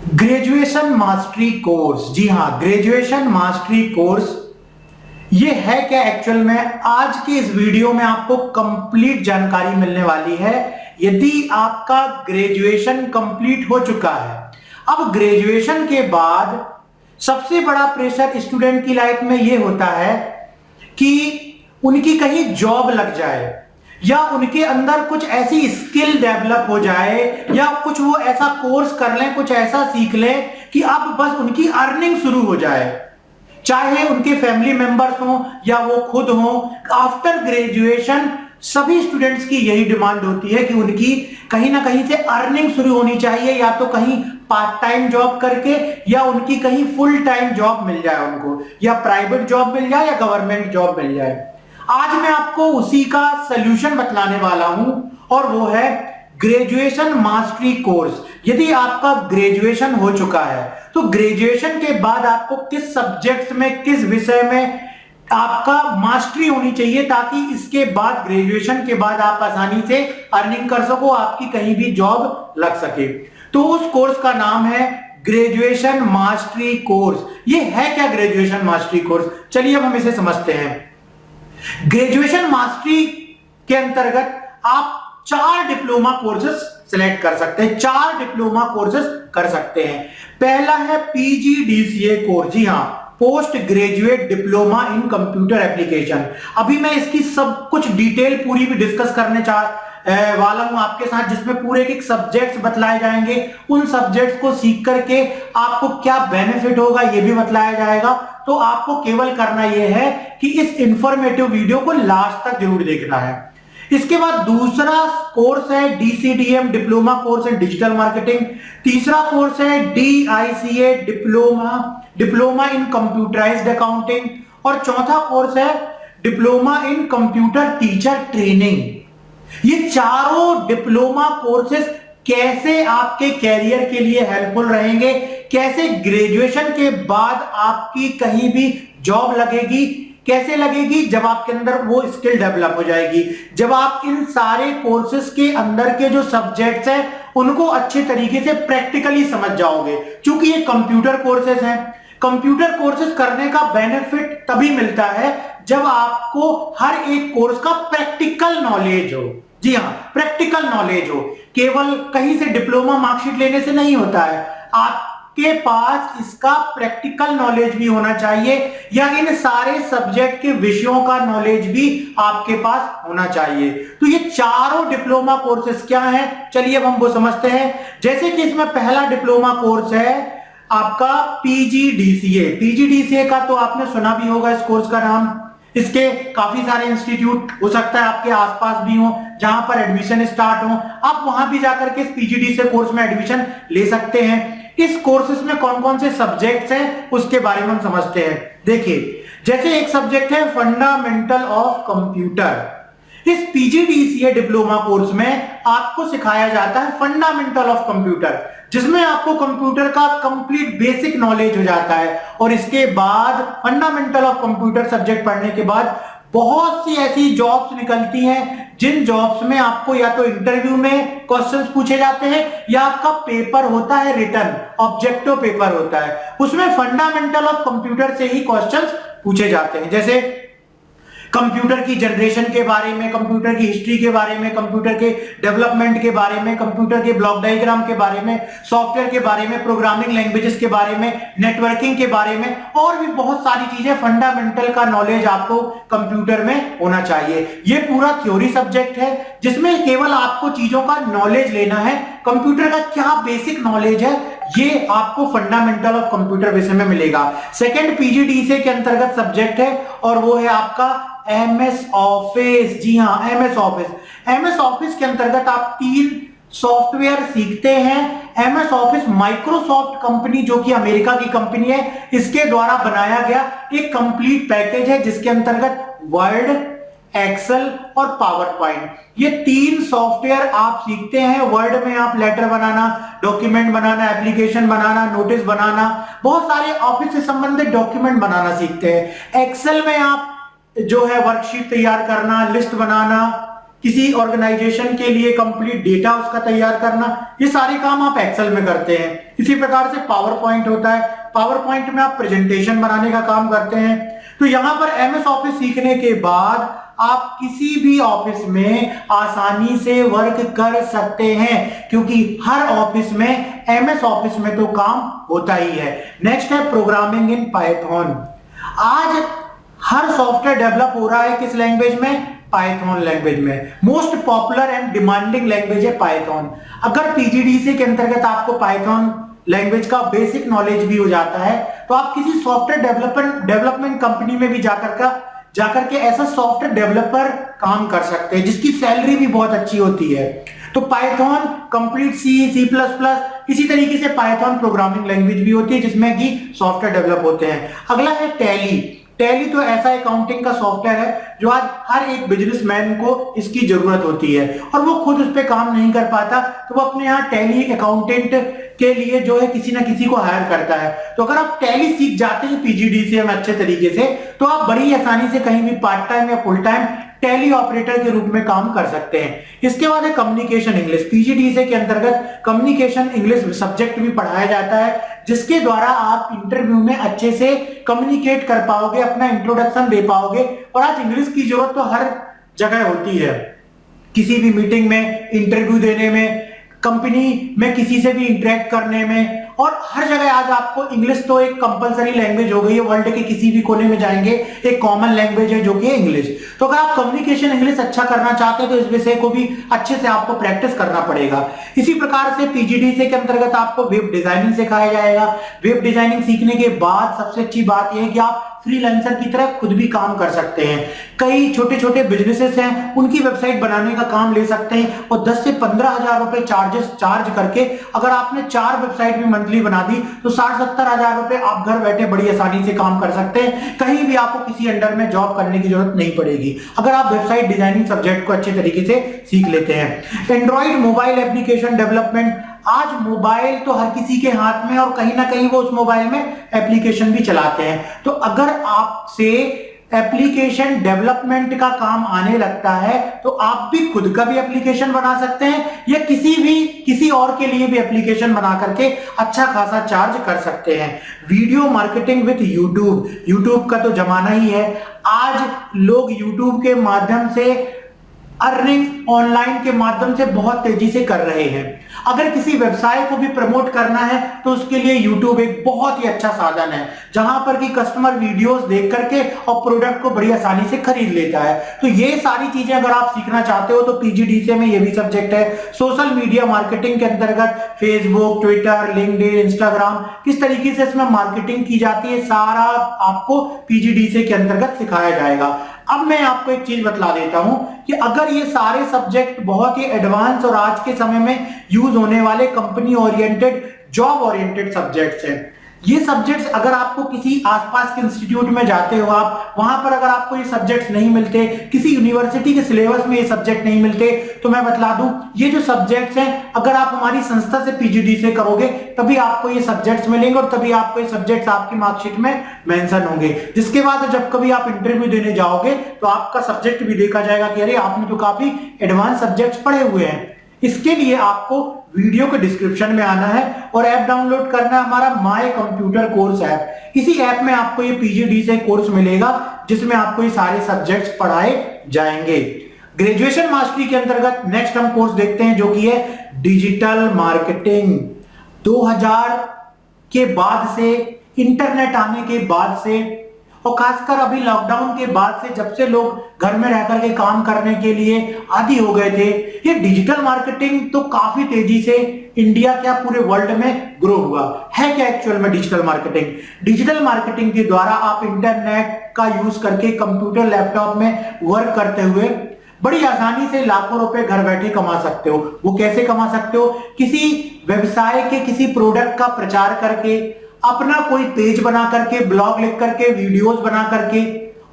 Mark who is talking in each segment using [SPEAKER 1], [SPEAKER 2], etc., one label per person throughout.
[SPEAKER 1] Graduation mastery course. जी हाँ, graduation mastery course ये है क्या एक्चुअल में? आज के इस वीडियो में आपको कंप्लीट जानकारी मिलने वाली है। यदि आपका ग्रेजुएशन कंप्लीट हो चुका है, अब ग्रेजुएशन के बाद सबसे बड़ा प्रेशर स्टूडेंट की लाइफ में ये होता है कि उनकी कहीं जॉब लग जाए या उनके अंदर कुछ ऐसी स्किल डेवलप हो जाए या कुछ वो ऐसा कोर्स कर लें, कुछ ऐसा सीख लें कि अब बस उनकी अर्निंग शुरू हो जाए, चाहे उनके फैमिली मेंबर्स हों या वो खुद हों। आफ्टर ग्रेजुएशन सभी स्टूडेंट्स की यही डिमांड होती है कि उनकी कहीं ना कहीं से अर्निंग शुरू होनी चाहिए, या तो कहीं पार्ट टाइम जॉब करके या उनकी कहीं फुल टाइम जॉब मिल जाए उनको, या प्राइवेट जॉब मिल जाए या गवर्नमेंट जॉब मिल जाए। आज मैं आपको उसी का सलूशन बतलाने वाला हूं और वो है ग्रेजुएशन मास्टरी कोर्स। यदि आपका ग्रेजुएशन हो चुका है तो ग्रेजुएशन के बाद आपको किस सब्जेक्ट्स में, किस विषय में आपका मास्टरी होनी चाहिए, ताकि इसके बाद ग्रेजुएशन के बाद आप आसानी से अर्निंग कर सको, आपकी कहीं भी जॉब लग सके। तो उस कोर्स का नाम है ग्रेजुएशन मास्टरी कोर्स। ये है क्या ग्रेजुएशन मास्टरी कोर्स? चलिए अब हम इसे समझते हैं। ग्रेजुएशन मास्टरी के अंतर्गत आप 4 डिप्लोमा कोर्सेस सिलेक्ट कर सकते हैं, 4 डिप्लोमा कोर्सेस कर सकते हैं। पहला है पीजीडीसीए कोर्स। जी हाँ, post graduate diploma in computer application. अभी मैं इसकी सब कुछ डिटेल पूरी भी डिस्कस करने वाला हूं आपके साथ, जिसमें पूरे के सब्जेक्ट्स बतलाए जाएंगे। उन सब्जेक्ट्स को सीख करके आपको क्या बेनिफिट होगा ये भी बतलाया जाएगा। तो आपको केवल करना यह है कि इस इंफॉर्मेटिव वीडियो को लास्ट तक जरूर देखना है। इसके बाद दूसरा कोर्स है DCDM diploma course in digital marketing. तीसरा कोर्स है DICA diploma in computerised accounting. और चौथा कोर्स है diploma in computer teacher training. ये चारों डिप्लोमा कोर्सेस कैसे आपके कैरियर के लिए हेल्पफुल रहेंगे, कैसे ग्रेजुएशन के बाद आपकी कहीं भी जॉब लगेगी, कैसे लगेगी जब आपके अंदर वो स्किल डेवलप हो जाएगी, जब आप इन सारे कोर्सेस के अंदर के जो सब्जेक्ट्स हैं उनको अच्छे तरीके से प्रैक्टिकली समझ जाओगे। क्योंकि ये कंप्यूटर कोर्सेस हैं, कंप्यूटर कोर्सेस करने का बेनिफिट तभी मिलता है जब आपको हर एक कोर्स का प्रैक्टिकल नॉलेज हो। जी हाँ, प्रैक्टिकल नॉलेज हो। केवल कहीं से डिप्लोमा मार्कशीट लेने से नहीं होता है, आपके पास इसका प्रैक्टिकल नॉलेज भी होना चाहिए, या इन सारे सब्जेक्ट के विषयों का नॉलेज भी आपके पास होना चाहिए। तो ये चारों डिप्लोमा कोर्सेस क्या हैं, चलिए अब हम वो समझते हैं। जैसे कि इसमें पहला डिप्लोमा कोर्स है आपका पीजीडीसीए। पीजीडीसीए का तो आपने सुना भी होगा इस कोर्स का नाम। इसके काफी सारे इंस्टीट्यूट हो सकता है आपके आसपास भी हो जहां पर एडमिशन स्टार्ट हो, आप वहां भी जाकर के इस पीजीडीसीए कोर्स में एडमिशन ले सकते हैं। इस कोर्सेस में कौन कौन से सब्जेक्ट्स हैं उसके बारे में हम समझते हैं। देखिए, जैसे एक सब्जेक्ट है फंडामेंटल ऑफ कंप्यूटर। इस पीजीडीसीए डिप्लोमा कोर्स में आपको सिखाया जाता है फंडामेंटल ऑफ कंप्यूटर, जिसमें आपको कंप्यूटर का कंप्लीट बेसिक नॉलेज हो जाता है। और इसके बाद फंडामेंटल ऑफ कंप्यूटर सब्जेक्ट पढ़ने के बाद बहुत सी ऐसी जॉब्स निकलती हैं जिन जॉब्स में आपको या तो इंटरव्यू में क्वेश्चंस पूछे जाते हैं या आपका पेपर होता है रिटर्न, ऑब्जेक्टिव पेपर होता है, उसमें फंडामेंटल ऑफ कंप्यूटर से ही क्वेश्चंस पूछे जाते हैं। जैसे कंप्यूटर की जनरेशन के बारे में, कंप्यूटर की हिस्ट्री के बारे में, कंप्यूटर के डेवलपमेंट के बारे में, कंप्यूटर के ब्लॉक डायग्राम के बारे में, सॉफ्टवेयर के बारे में, प्रोग्रामिंग लैंग्वेजेस के बारे में, नेटवर्किंग के बारे में, और भी बहुत सारी चीजें। फंडामेंटल का नॉलेज आपको कंप्यूटर में होना चाहिए। ये पूरा थ्योरी सब्जेक्ट है जिसमें केवल आपको चीजों का नॉलेज लेना है। कंप्यूटर का क्या बेसिक नॉलेज है ये आपको फंडामेंटल ऑफ कंप्यूटर विषय में मिलेगा। सेकंड पीजीडीसीए के अंतर्गत सब्जेक्ट है और वो है आपका एमएस ऑफिस। जी हाँ, एमएस ऑफिस। एमएस ऑफिस के अंतर्गत आप 3 सॉफ्टवेयर सीखते हैं। एमएस ऑफिस माइक्रोसॉफ्ट कंपनी, जो कि अमेरिका की कंपनी है, इसके द्वारा बनाया गया एक कंप्लीट पैकेज है जिसके अंतर्गत वर्ड, एक्सेल और पावर पॉइंट, ये 3 सॉफ्टवेयर आप सीखते हैं। वर्ड में आप लेटर बनाना, डॉक्यूमेंट बनाना, एप्लीकेशन बनाना, नोटिस बनाना, बहुत सारे ऑफिस से संबंधित डॉक्यूमेंट बनाना सीखते हैं। एक्सेल में आप जो है वर्कशीट तैयार करना, लिस्ट बनाना, किसी ऑर्गेनाइजेशन के लिए कंप्लीट डेटा उसका तैयार करना, ये सारे काम आप एक्सेल में करते हैं। इसी प्रकार से पावर पॉइंट होता है, पावर पॉइंट में आप प्रेजेंटेशन बनाने का काम करते हैं। तो यहां पर एमएस ऑफिस सीखने के बाद आप किसी भी ऑफिस में आसानी से वर्क कर सकते हैं, क्योंकि हर ऑफिस में एमएस ऑफिस में तो काम होता ही है। नेक्स्ट है प्रोग्रामिंग इन पाइथन। आज हर सॉफ्टवेयर डेवलप हो रहा है किस लैंग्वेज में? पाइथन लैंग्वेज में। Most popular and demanding language है पाइथन। अगर पीजीडीसी के अंतर्गत आपको पाइथन लैंग्वेज का बेसिक नॉलेज भी हो जाता है तो आप किसी सॉफ्टवेयर डेवलपमेंट कंपनी में भी जाकर के ऐसा सॉफ्टवेयर डेवलपर काम कर सकते हैं, जिसकी सैलरी भी बहुत अच्छी होती है। तो Python complete C plus plus इसी तरीके से पाइथन प्रोग्रामिंग लैंग्वेज भी होती है जिसमें कि सॉफ्टवेयर डेवलप होते हैं। अगला है टैली। टैली तो ऐसा अकाउंटिंग का सॉफ्टवेयर है जो आज हर एक बिजनेसमैन को इसकी जरूरत होती है और वो खुद उस पर काम नहीं कर पाता, तो वो अपने यहाँ टैली अकाउंटेंट के लिए जो है किसी ना किसी को हायर करता है। तो अगर आप टैली सीख जाते हैं पीजीडीसी में अच्छे तरीके से, तो आप बड़ी आसानी से कहीं भी पार्ट टाइम या फुल टाइम टैली ऑपरेटर के रूप में काम कर सकते हैं। इसके बाद है कम्युनिकेशन इंग्लिश। पीजीडीसी के अंतर्गत कम्युनिकेशन इंग्लिश सब्जेक्ट भी पढ़ाया जाता है, जिसके द्वारा आप इंटरव्यू में अच्छे से कम्युनिकेट कर पाओगे, अपना इंट्रोडक्शन दे पाओगे। और आज इंग्लिश की जरूरत तो हर जगह होती है, किसी भी मीटिंग में, इंटरव्यू देने में, कंपनी में किसी से भी इंटरेक्ट करने में, और हर जगह आज आपको इंग्लिश तो एक कंपलसरी लैंग्वेज हो गई है। वर्ल्ड के किसी भी कोने में जाएंगे एक कॉमन लैंग्वेज है जो कि इंग्लिश। तो अगर आप कम्युनिकेशन इंग्लिश अच्छा करना चाहते हैं तो इस विषय को भी अच्छे से आपको प्रैक्टिस करना पड़ेगा। इसी प्रकार से पीजीडीसी के अंतर्गत आपको वेब डिजाइनिंग सिखाया जाएगा। वेब डिजाइनिंग सीखने के बाद सबसे अच्छी बात यह है कि आप फ्रीलांसर की तरह खुद भी काम कर सकते हैं। कई छोटे छोटे बिजनेसेस हैं, उनकी वेबसाइट बनाने का काम ले सकते हैं और 10 से 15,000 रुपए चार्ज करके अगर आपने 4 वेबसाइट भी मंथली बना दी तो 60-70 हजार रुपए आप घर बैठे बड़ी आसानी से काम कर सकते हैं। कहीं भी आपको किसी अंडर में जॉब करने की जरूरत नहीं पड़ेगी अगर आप वेबसाइट डिजाइनिंग सब्जेक्ट को अच्छे तरीके से सीख लेते हैं। Android mobile application development. आज मोबाइल तो हर किसी के हाथ में और कहीं ना कहीं वो उस मोबाइल में एप्लीकेशन भी चलाते हैं। तो अगर आपसे एप्लीकेशन डेवलपमेंट का काम आने लगता है तो आप भी खुद का भी एप्लीकेशन बना सकते हैं या किसी और के लिए भी एप्लीकेशन बना करके अच्छा खासा चार्ज कर सकते हैं। वीडियो मार्केटिंग विद यूट्यूब का तो जमाना ही है। आज लोग यूट्यूब के माध्यम से अर्निंग ऑनलाइन के माध्यम से बहुत तेजी से कर रहे हैं। अगर किसी व्यवसाय को भी प्रमोट करना है तो उसके लिए YouTube एक बहुत ही अच्छा साधन है, जहां पर कि कस्टमर वीडियोस देख करके और प्रोडक्ट को बड़ी आसानी से खरीद लेता है। तो ये सारी चीजें अगर आप सीखना चाहते हो तो पीजीडीसी में ये भी सब्जेक्ट है। सोशल मीडिया मार्केटिंग के अंतर्गत फेसबुक, ट्विटर, लिंक्डइन, इंस्टाग्राम किस तरीके से इसमें मार्केटिंग की जाती है, सारा आपको पीजीडीसी के अंतर्गत सिखाया जाएगा। अब मैं आपको एक चीज बतला देता हूं कि अगर ये सारे सब्जेक्ट बहुत ही एडवांस और आज के समय में यूज होने वाले company oriented, job oriented subjects हैं, ये सब्जेक्ट्स अगर आपको किसी आसपास के इंस्टीट्यूट में जाते हो, आप वहां पर अगर आपको ये सब्जेक्ट्स नहीं मिलते, किसी यूनिवर्सिटी के सिलेबस में ये सब्जेक्ट नहीं मिलते, तो मैं बतला दूं ये जो सब्जेक्ट्स हैं अगर आप हमारी संस्था से पीजीडीसी करोगे तभी आपको ये सब्जेक्ट्स मिलेंगे और तभी आपको ये सब्जेक्ट्स आपकी मार्कशीट में मेंशन होंगे। जिसके बाद जब कभी आप इंटरव्यू देने जाओगे तो आपका सब्जेक्ट भी देखा जाएगा कि अरे आपने तो काफी एडवांस सब्जेक्ट्स पढ़े हुए हैं। इसके लिए आपको वीडियो के डिस्क्रिप्शन में आना है और ऐप डाउनलोड करना है हमारा माय कंप्यूटर कोर्स ऐप। इसी ऐप में आपको ये पीजीडीसी कोर्स मिलेगा जिसमें आपको ये सारे सब्जेक्ट्स पढ़ाए जाएंगे। ग्रेजुएशन मास्टरी के अंतर्गत नेक्स्ट हम कोर्स देखते हैं जो कि है डिजिटल मार्केटिंग। 2000 के बाद से, इंटरनेट आने के बाद से और खासकर अभी लॉकडाउन के बाद से जब से लोग घर में रहकर के काम करने के लिए आदी हो गए थे, ये डिजिटल मार्केटिंग तो काफी तेजी से इंडिया क्या पूरे वर्ल्ड में ग्रो हुआ है। क्या एक्चुअल में डिजिटल मार्केटिंग? डिजिटल मार्केटिंग के द्वारा आप इंटरनेट का यूज करके कंप्यूटर लैपटॉप में वर्क करते हुए बड़ी आसानी से लाखों रुपए घर बैठे कमा सकते हो। वो कैसे कमा सकते हो? किसी व्यवसाय के किसी प्रोडक्ट का प्रचार करके, अपना कोई पेज बना करके, ब्लॉग लिख करके, वीडियोस बना करके,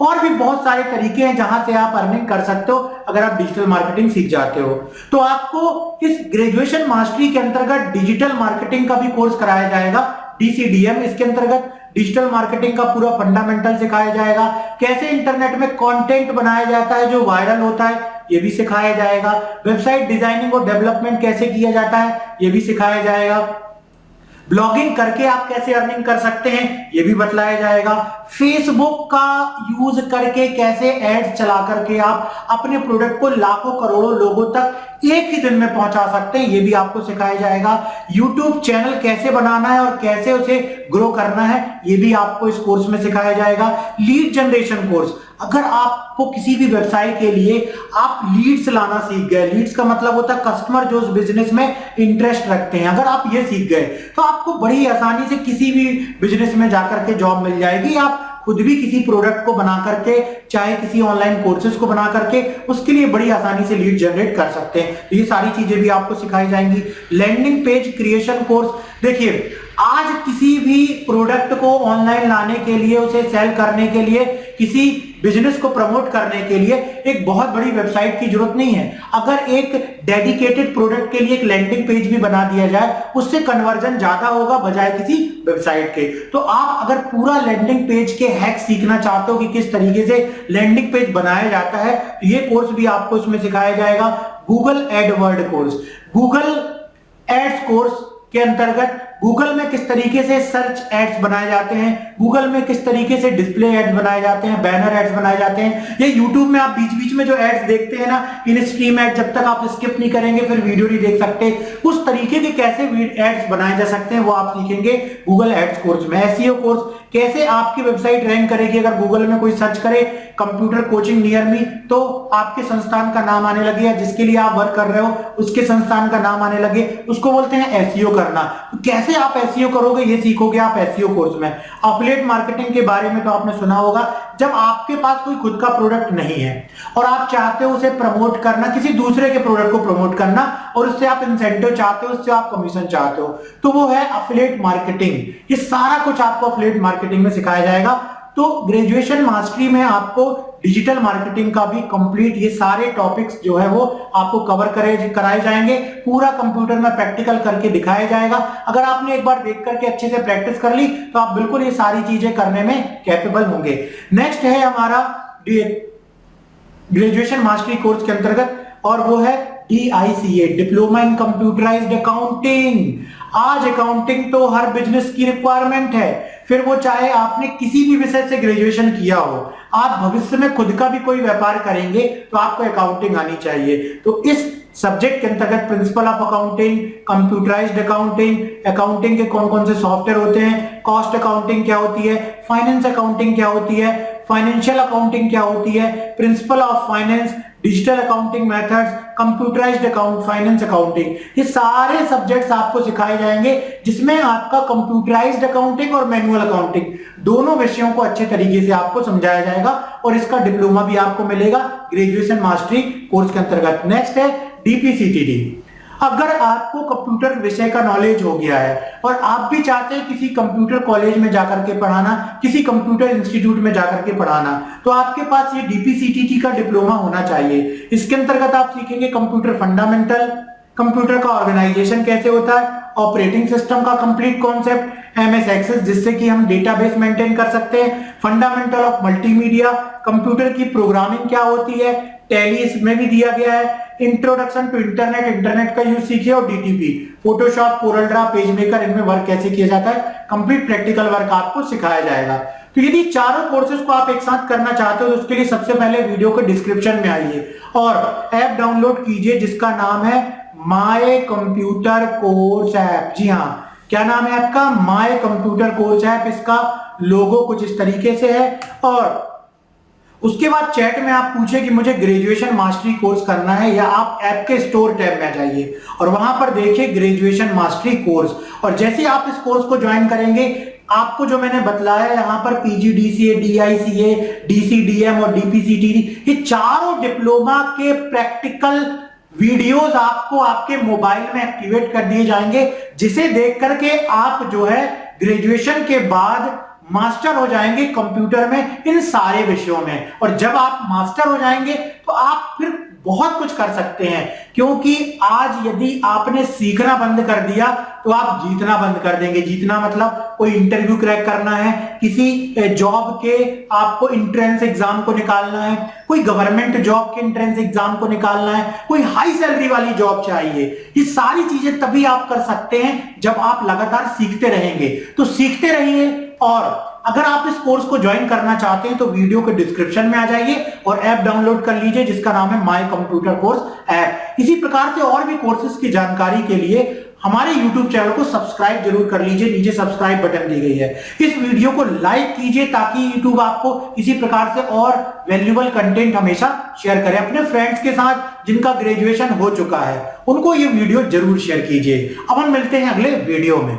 [SPEAKER 1] और भी बहुत सारे तरीके हैं जहां से आप अर्निंग कर सकते हो अगर आप डिजिटल मार्केटिंग सीख जाते हो। तो आपको इस ग्रेजुएशन मास्टरी के अंतर्गत डिजिटल मार्केटिंग का भी कोर्स कराया जाएगा, डीसीडीएम। इसके अंतर्गत डिजिटल मार्केटिंग का पूरा फंडामेंटल सिखाया जाएगा, कैसे इंटरनेट में कंटेंट बनाया जाता है जो वायरल होता है ये भी सिखाया जाएगा, वेबसाइट डिजाइनिंग और डेवलपमेंट कैसे किया जाता है ये भी सिखाया जाएगा, ब्लॉगिंग करके आप कैसे अर्निंग कर सकते हैं ये भी बतलाया जाएगा, फेसबुक का यूज करके कैसे एड्स चला करके आप अपने प्रोडक्ट को लाखों करोड़ों लोगों तक एक ही दिन में पहुंचा सकते हैं ये भी आपको सिखाया जाएगा, यूट्यूब चैनल कैसे बनाना है और कैसे उसे ग्रो करना है ये भी आपको इस कोर्स में सिखाया जाएगा, लीड जनरेशन कोर्स, अगर आपको किसी भी व्यवसाय के लिए आप लीड्स लाना सीख गए, लीड्स का मतलब होता है कस्टमर जो उस बिजनेस में इंटरेस्ट रखते हैं, अगर आप ये सीख गए तो आपको बड़ी आसानी से किसी भी बिजनेस में जाकर के जॉब मिल जाएगी, आप खुद भी किसी प्रोडक्ट को बना करके चाहे किसी ऑनलाइन कोर्सेज को बना करके उसके लिए बड़ी आसानी से लीड जनरेट कर सकते हैं, तो ये सारी चीजें भी आपको सिखाई जाएंगी। लैंडिंग पेज क्रिएशन कोर्स, देखिए आज किसी भी प्रोडक्ट को ऑनलाइन लाने के लिए, उसे सेल करने के लिए, किसी बिजनेस को प्रमोट करने के लिए एक बहुत बड़ी वेबसाइट की जरूरत नहीं है, अगर एक डेडिकेटेड प्रोडक्ट के लिए एक लैंडिंग पेज भी बना दिया जाए उससे कन्वर्जन ज्यादा होगा बजाय किसी वेबसाइट के। तो आप अगर पूरा लैंडिंग पेज के हैक सीखना चाहते हो कि किस तरीके से लैंडिंग पेज बनाया जाता है तो ये कोर्स भी आपको इसमें सिखाया जाएगा। Google AdWords course, Google Ads course के अंतर्गत गूगल में किस तरीके से सर्च एड्स बनाए जाते हैं, गूगल में किस तरीके से डिस्प्ले एड्स बनाए जाते हैं, बैनर एड्स बनाए जाते हैं, ये यूट्यूब में आप बीच बीच में जो एड्स देखते हैं ना, इन स्ट्रीम एड, जब तक आप स्किप नहीं करेंगे फिर वीडियो नहीं देख सकते, उस तरीके के कैसे एड्स बनाए जा सकते हैं वो आप सीखेंगे गूगल एड्स कोर्स में। एसईओ कोर्स, कैसे आपकी वेबसाइट रैंक करेगी, अगर गूगल में कोई सर्च करे कंप्यूटर कोचिंग नियर मी तो आपके संस्थान का नाम आने लगे या जिसके लिए आप वर्क कर रहे हो उसके संस्थान का नाम आने लगे, उसको बोलते हैं एसईओ करना। तो कैसे आप एसईओ करोगे ये सीखोगे आप एसईओ कोर्स में। एफिलिएट मार्केटिंग के बारे में तो आपने सुना होगा, जब आपके पास कोई खुद का प्रोडक्ट नहीं है और आप चाहते हो उसे प्रमोट करना, किसी दूसरे के प्रोडक्ट को प्रमोट करना और उससे आप इंसेंटिव चाहते हो, उससे आप कमीशन चाहते हो, तो वो है एफिलिएट मार्केटिंग। ये सारा कुछ आपको एफिलिएट मार्केटिंग में सिखाया जाएगा। तो ग्रेजुएशन मास्टरी में आपको डिजिटल मार्केटिंग का भी कंप्लीट ये सारे टॉपिक्स जो है वो आपको कवर कराए जाएंगे, पूरा कंप्यूटर में प्रैक्टिकल करके दिखाया जाएगा। अगर आपने एक बार देख करके अच्छे से प्रैक्टिस कर ली तो आप बिल्कुल ये सारी चीजें करने में कैपेबल होंगे। नेक्स्ट है हमारा ग्रेजुएशन मास्टरी कोर्स के अंतर्गत और वो है DICA, diploma in computerised accounting. आज अकाउंटिंग तो हर बिजनेस की रिक्वायरमेंट है, फिर वो चाहे आपने किसी भी विषय से ग्रेजुएशन किया हो, आप भविष्य में खुद का भी कोई व्यापार करेंगे तो आपको अकाउंटिंग आनी चाहिए। तो इस सब्जेक्ट के अंतर्गत principle of accounting, computerised accounting, accounting के कौन कौन से सॉफ्टवेयर होते हैं, कॉस्ट अकाउंटिंग क्या होती है, फाइनेंस अकाउंटिंग क्या होती है, फाइनेंशियल अकाउंटिंग क्या होती है, principle of finance, digital accounting methods, computerised account, finance accounting, ये सारे सब्जेक्ट्स आपको सिखाए जाएंगे जिसमें आपका कंप्यूटराइज्ड अकाउंटिंग और मैनुअल अकाउंटिंग दोनों विषयों को अच्छे तरीके से आपको समझाया जाएगा और इसका डिप्लोमा भी आपको मिलेगा ग्रेजुएशन मास्टरी कोर्स के अंतर्गत। नेक्स्ट है DPCTD। अगर आपको कंप्यूटर विषय का नॉलेज हो गया है और आप भी चाहते हैं किसी कंप्यूटर कॉलेज में जाकर के पढ़ाना, किसी कंप्यूटर इंस्टीट्यूट में जाकर के पढ़ाना, तो आपके पास ये DPCTD का डिप्लोमा होना चाहिए। इसके अंतर्गत आप सीखेंगे कंप्यूटर फंडामेंटल, कंप्यूटर का ऑर्गेनाइजेशन कैसे होता है, ऑपरेटिंग सिस्टम का कंप्लीट कॉन्सेप्ट, MS एक्सेस जिससे कि हम डेटाबेस मेंटेन कर सकते हैं, फंडामेंटल ऑफ मल्टीमीडिया, कंप्यूटर की प्रोग्रामिंग क्या होती है, टैली इसमें भी दिया गया है, इंट्रोडक्शन टू इंटरनेट, इंटरनेट का यूज सीखिए, और DTP, Photoshop, Corel Draw, page maker, इनमें वर्क कैसे किया जाता है, कंप्लीट प्रैक्टिकल वर्क आपको सिखाया जाएगा। तो यदि चारों कोर्सेज को आप एक साथ करना चाहते हो तो उसके लिए सबसे पहले वीडियो के डिस्क्रिप्शन में आइए और ऐप डाउनलोड कीजिए जिसका नाम है माय कंप्यूटर कोर्स ऐप। जी हाँ, क्या नाम है आपका? My computer course app. इसका लोगो कुछ इस तरीके से है और उसके बाद चैट में आप पूछे कि मुझे ग्रेजुएशन मास्टरी कोर्स करना है, या आप ऐप के स्टोर टैब में आ जाइए और वहां पर देखिए ग्रेजुएशन मास्टरी कोर्स, और जैसे ही आप इस कोर्स को ज्वाइन करेंगे आपको जो मैंने बतलाया यहाँ पर PGDCA, DICA, DCDM और DPCTD, ये चारों डिप्लोमा के प्रैक्टिकल वीडियोस आपको आपके मोबाइल में एक्टिवेट कर दिए जाएंगे, जिसे देख करके आप जो है ग्रेजुएशन के बाद मास्टर हो जाएंगे कंप्यूटर में इन सारे विषयों में। और जब आप मास्टर हो जाएंगे तो आप फिर बहुत कुछ कर सकते हैं, क्योंकि आज यदि आपने सीखना बंद कर दिया तो आप जीतना बंद कर देंगे। जीतना मतलब कोई इंटरव्यू क्रैक करना है, किसी जॉब के आपको एंट्रेंस एग्जाम को निकालना है, कोई गवर्नमेंट जॉब के एंट्रेंस एग्जाम को निकालना है, कोई हाई सैलरी वाली जॉब चाहिए, ये सारी चीजें तभी आप कर सकते हैं जब आप लगातार सीखते रहेंगे। तो सीखते रहिए, और अगर आप इस कोर्स को ज्वाइन करना चाहते हैं तो वीडियो के डिस्क्रिप्शन में आ जाइए और ऐप डाउनलोड कर लीजिए जिसका नाम है माय कंप्यूटर कोर्स ऐप। इसी प्रकार से और भी कोर्सेज की जानकारी के लिए हमारे YouTube चैनल को सब्सक्राइब जरूर कर लीजिए, नीचे सब्सक्राइब बटन दी गई है। इस वीडियो को लाइक कीजिए ताकि YouTube आपको इसी प्रकार से और वैल्यूएबल कंटेंट हमेशा शेयर करे। अपने फ्रेंड्स के साथ जिनका ग्रेजुएशन हो चुका है उनको ये वीडियो जरूर शेयर कीजिए। अब हम मिलते हैं अगले वीडियो में।